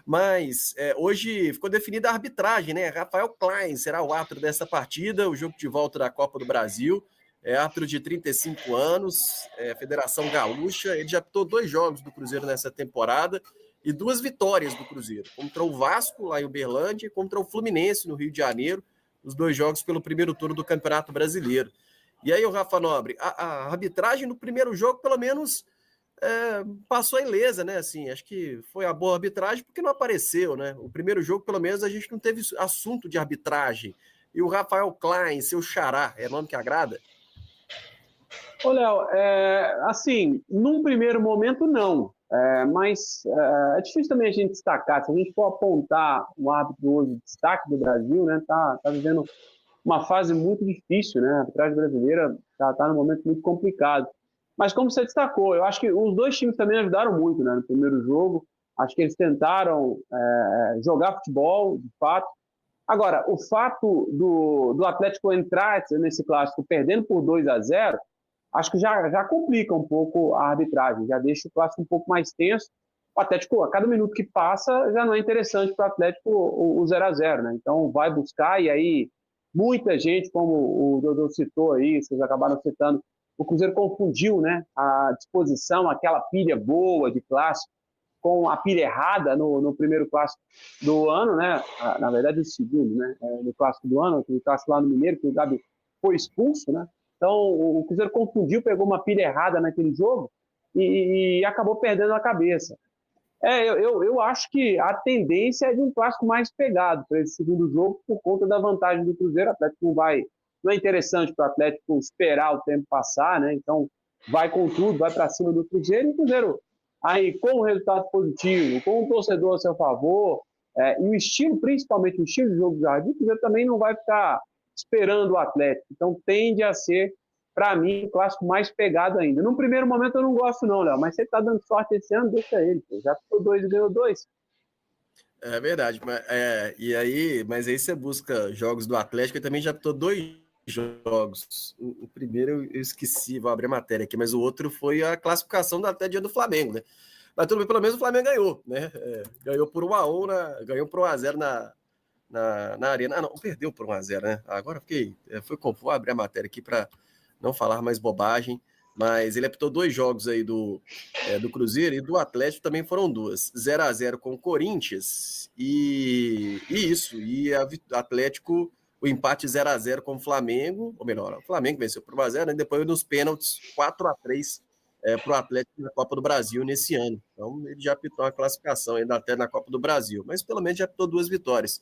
Mas hoje ficou definida a arbitragem, né? Rafael Klein será o árbitro dessa partida, o jogo de volta da Copa do Brasil. É árbitro de 35 anos, Federação Gaúcha. Ele já apitou 2 jogos do Cruzeiro nessa temporada e 2 vitórias do Cruzeiro, contra o Vasco, lá em Uberlândia, e contra o Fluminense, no Rio de Janeiro, os 2 jogos pelo primeiro turno do Campeonato Brasileiro. E aí, o Rafa Nobre, a arbitragem no primeiro jogo, pelo menos, passou ilesa, né? Assim, acho que foi a boa arbitragem porque não apareceu, né? O primeiro jogo, pelo menos, a gente não teve assunto de arbitragem. E o Rafael Klein, seu xará, é nome que agrada? Ô, Léo, assim, num primeiro momento, não. Mas é difícil também a gente destacar. Se a gente for apontar um árbitro hoje de destaque do Brasil, né, tá vivendo uma fase muito difícil, né? A arbitragem brasileira tá num momento muito complicado. Mas como você destacou, eu acho que os 2 times também ajudaram muito, né, no primeiro jogo. Acho que eles tentaram jogar futebol, de fato. Agora, o fato do Atlético entrar nesse clássico perdendo por 2-0, acho que já complica um pouco a arbitragem, já deixa o clássico um pouco mais tenso. O Atlético, a cada minuto que passa, já não é interessante para o Atlético o 0-0, né? Então vai buscar, e aí muita gente, como o Dodô citou aí, vocês acabaram citando, o Cruzeiro confundiu, né, a disposição, aquela pilha boa de clássico, com a pilha errada no primeiro clássico do ano, né? Na verdade, o segundo, né? No clássico do ano, no clássico lá no Mineiro, que o Gabi foi expulso, né? Então, o Cruzeiro confundiu, pegou uma pilha errada naquele jogo e acabou perdendo a cabeça. Eu acho que a tendência é de um clássico mais pegado para esse segundo jogo por conta da vantagem do Cruzeiro. O Atlético não é interessante para o Atlético esperar o tempo passar, né? Então, vai com tudo, vai para cima do Cruzeiro, e o Cruzeiro aí com um resultado positivo, com um torcedor a seu favor, e o estilo, principalmente o estilo de jogo do Jardim, o Cruzeiro também não vai ficar esperando o Atlético. Então tende a ser, para mim, um clássico mais pegado ainda. Num primeiro momento eu não gosto não, Léo, mas você está dando sorte esse ano, deixa ele. Pô. Já ficou 2 e ganhou 2. É verdade, mas aí você busca jogos do Atlético e também já apitou 2 jogos. O primeiro eu esqueci, vou abrir a matéria aqui, mas o outro foi a classificação do Atlético do Flamengo, né? Mas tudo bem, pelo menos o Flamengo ganhou, né? Ganhou por 1-1, ganhou por 1-0 na Arena. Ah, não, perdeu por 1-0, né? Agora foi confuso, vou abrir a matéria aqui para não falar mais bobagem, mas ele apitou 2 jogos aí do Cruzeiro, e do Atlético também foram 2. 0-0 com o Corinthians e o Atlético, o empate 0-0 com o Flamengo, ou melhor, o Flamengo venceu por 1-0, né? Depois nos pênaltis 4-3 para o Atlético na Copa do Brasil nesse ano. Então ele já apitou a classificação ainda até na Copa do Brasil, mas pelo menos já apitou 2 vitórias.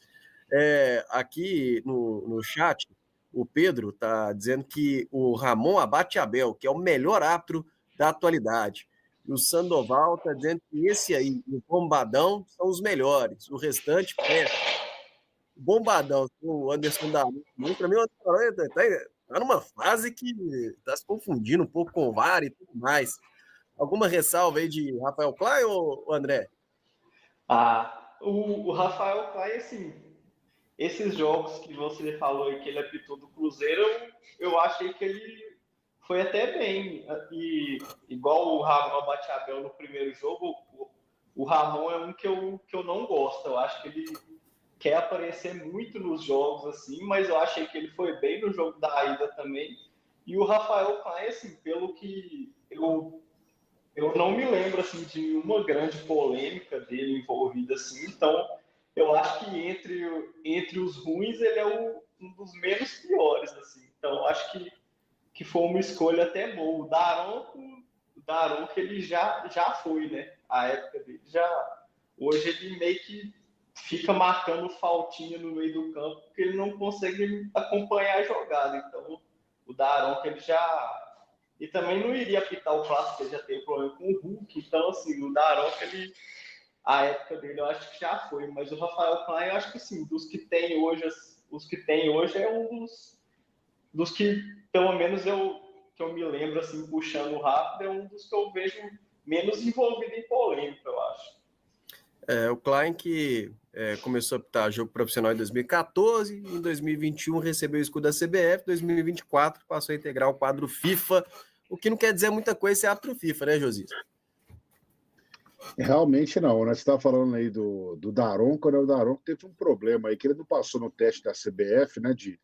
Aqui no chat, o Pedro está dizendo que o Ramon Abate Abel, que é o melhor árbitro da atualidade. E o Sandoval está dizendo que esse aí e o Bombadão são os melhores. O restante, o Bombadão, o Anderson Daronco, para mim, o Anderson Daronco está numa fase que está se confundindo um pouco com o VAR e tudo mais. Alguma ressalva aí de Rafael Klein ou André? O Rafael Klein, assim, esses jogos que você falou aí que ele apitou do Cruzeiro, eu achei que ele foi até bem. E igual o Ramon Bate-Abel no primeiro jogo, o Ramon é um que eu não gosto. Eu acho que ele quer aparecer muito nos jogos, assim, mas eu achei que ele foi bem no jogo da ida também. E o Rafael Klein, assim, pelo que eu não me lembro assim de uma grande polêmica dele envolvida assim, então eu acho que entre os ruins ele é um dos menos piores assim. Então eu acho que foi uma escolha até boa. O Daronco ele já foi, né? A época dele já hoje ele meio que fica marcando faltinha no meio do campo porque ele não consegue acompanhar a jogada. Então o Daronco ele já e também não iria apitar o clássico, ele já tem problema com o Hulk. Então, assim, o Daronco, a época dele eu acho que já foi. Mas o Rafael Klein, eu acho que sim, dos que tem hoje, é um dos que, pelo menos que eu me lembro, assim, puxando rápido, é um dos que eu vejo menos envolvido em polêmica, eu acho. O Klein que começou a apitar jogo profissional em 2014, em 2021 recebeu o escudo da CBF, em 2024 passou a integrar o quadro FIFA, o que não quer dizer muita coisa ser árbitro FIFA, né, Josias? Realmente não, né? Você está falando aí do Daronco, né? O Daronco teve um problema aí, que ele não passou no teste da CBF, né? De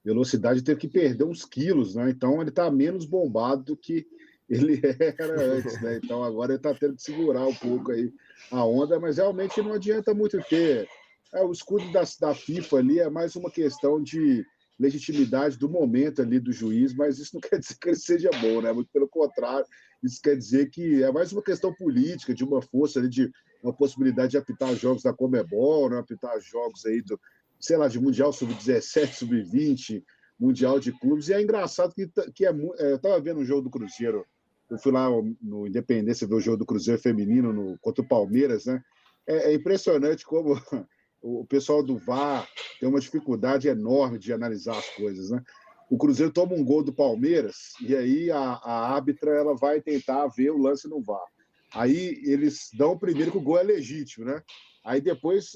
velocidade, teve que perder uns quilos, né? Então ele está menos bombado do que ele era antes, né? Então agora ele está tendo que segurar um pouco aí a onda, mas realmente não adianta muito ter. O escudo da FIFA ali é mais uma questão de legitimidade do momento ali do juiz, mas isso não quer dizer que ele seja bom, né? Muito pelo contrário, isso quer dizer que é mais uma questão política, de uma força ali, de uma possibilidade de apitar jogos da Conmebol, né? Apitar jogos aí do, sei lá, de Mundial Sub-17, Sub-20, Mundial de Clubes. E é engraçado que eu estava vendo um jogo do Cruzeiro, eu fui lá no Independência ver o jogo do Cruzeiro feminino contra o Palmeiras, né? É impressionante como o pessoal do VAR tem uma dificuldade enorme de analisar as coisas, né? O Cruzeiro toma um gol do Palmeiras e aí a árbitra ela vai tentar ver o lance no VAR. Aí eles dão primeiro que o gol é legítimo, né? Aí depois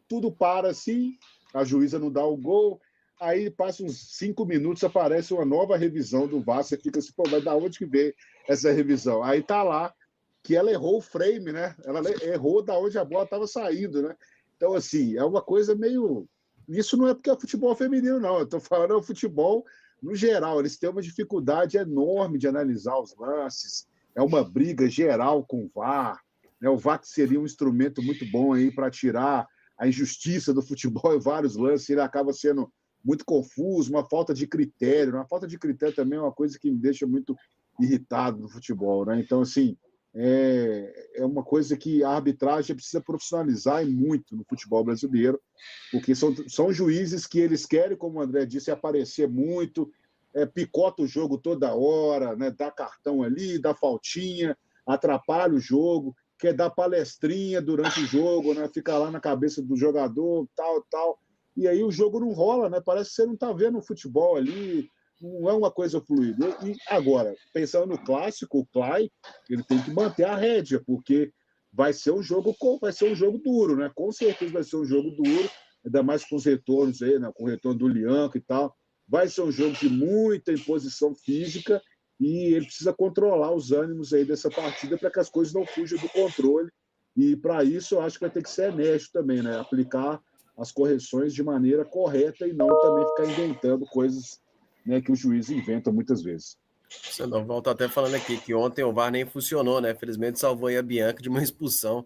tudo para assim, a juíza não dá o gol, aí passa uns 5 minutos, aparece uma nova revisão do VAR, você fica assim, pô, mas da onde que veio essa revisão? Aí tá lá que ela errou o frame, né? Ela errou da onde a bola estava saindo, né? Então, assim, é uma coisa meio... Isso não é porque é futebol feminino, não. Eu estou falando o futebol no geral. Eles têm uma dificuldade enorme de analisar os lances. É uma briga geral com o VAR. Né? O VAR que seria um instrumento muito bom aí para tirar a injustiça do futebol em vários lances. Ele acaba sendo muito confuso, uma falta de critério. Uma falta de critério também é uma coisa que me deixa muito irritado no futebol, né? Então, assim, é uma coisa que a arbitragem precisa profissionalizar muito no futebol brasileiro, porque são juízes que eles querem, como o André disse, aparecer muito, picota o jogo toda hora, né? Dá cartão ali, dá faltinha, atrapalha o jogo, quer dar palestrinha durante o jogo, né? Fica lá na cabeça do jogador, tal. E aí o jogo não rola, né? Parece que você não está vendo o futebol ali, não é uma coisa fluida. E agora, pensando no clássico, o Clay, ele tem que manter a rédea, porque vai ser um jogo duro, né? Com certeza vai ser um jogo duro, ainda mais com os retornos aí, né? Com o retorno do Lianco e tal. Vai ser um jogo de muita imposição física e ele precisa controlar os ânimos aí dessa partida para que as coisas não fujam do controle. E para isso eu acho que vai ter que ser enérgico também, né? Aplicar as correções de maneira correta e não também ficar inventando coisas, né, que o juiz inventa muitas vezes. Você não volta até falando aqui que ontem o VAR nem funcionou, né? Felizmente salvou aí a Bianca de uma expulsão.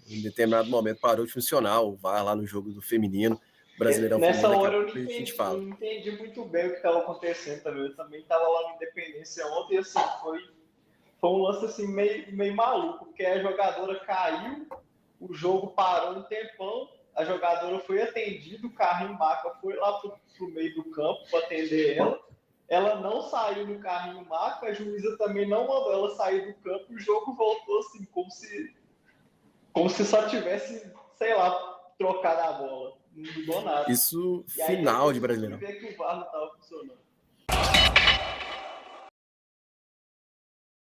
Em determinado momento parou de funcionar o VAR lá no jogo do feminino. Brasileirão Nessa feminino, hora eu não entendi muito bem o que estava acontecendo também. Eu também estava lá no Independência ontem e assim, foi um lance assim, meio maluco, porque a jogadora caiu, o jogo parou um tempão, a jogadora foi atendida, o carrinho maca foi lá pro meio do campo para atender ela não saiu no carrinho maca, a juíza também não mandou ela sair do campo, e o jogo voltou assim, como se só tivesse, sei lá, trocado a bola. Não mudou nada. Isso E aí final depois de Brasileirão. eu fui ver que o VAR não estava funcionando.